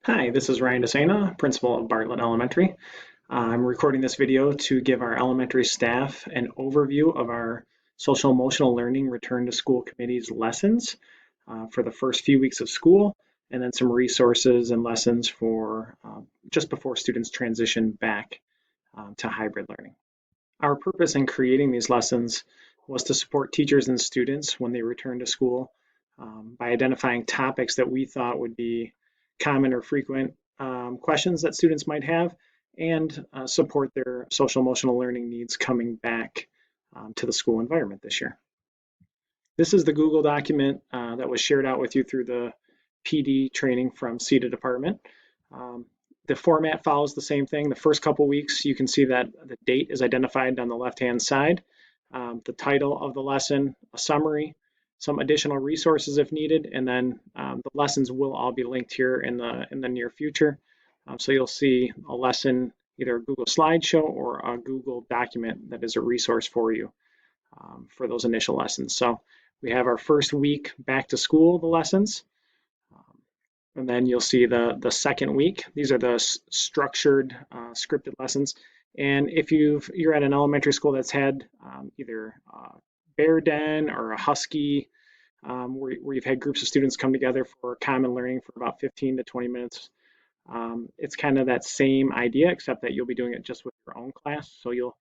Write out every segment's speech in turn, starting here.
Hi, this is Ryan DeSena, principal of Bartlett Elementary. I'm recording this video to give our elementary staff an overview of our social emotional learning return to school committee's lessons for the first few weeks of school, and then some resources and lessons for just before students transition back to hybrid learning. Our purpose in creating these lessons was to support teachers and students when they return to school by identifying topics that we thought would be common or frequent questions that students might have and support their social emotional learning needs coming back to the school environment this year. This is the Google document that was shared out with you through the PD training from CETA department. The format follows the same thing. The first couple weeks, you can see that the date is identified on the left-hand side, the title of the lesson, a summary, some additional resources if needed, and then the lessons will all be linked here in the near future. So you'll see a lesson, either a Google slideshow or a Google document that is a resource for you for those initial lessons. So we have our first week back to school, the lessons. And then you'll see the second week. These are the structured, scripted lessons. And if you're at an elementary school that's had either a bear den or a husky, where you've had groups of students come together for common learning for about 15 to 20 minutes, it's kind of that same idea, except that you'll be doing it just with your own class. So you'll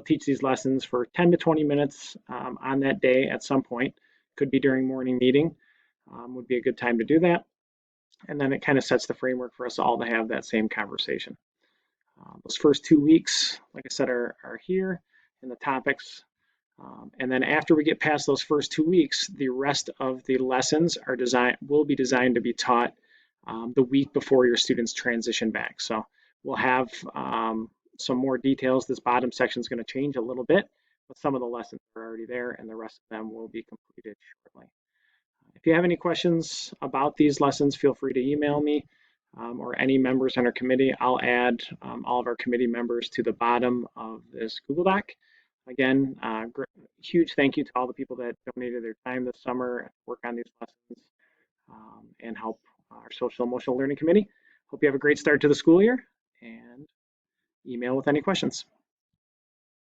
teach these lessons for 10 to 20 minutes on that day at some point. Could be during morning meeting, would be a good time to do that. And then it kind of sets the framework for us all to have that same conversation. Those first 2 weeks, like I said, are here in the topics. And then after we get past those first 2 weeks, the rest of the lessons will be designed to be taught the week before your students transition back. So we'll have some more details. This bottom section is going to change a little bit, but some of the lessons are already there and the rest of them will be completed shortly. If you have any questions about these lessons, feel free to email me or any members on our committee. I'll add all of our committee members to the bottom of this Google Doc. Again, huge thank you to all the people that donated their time this summer to work on these lessons and help our social emotional learning committee. Hope you have a great start to the school year and email with any questions.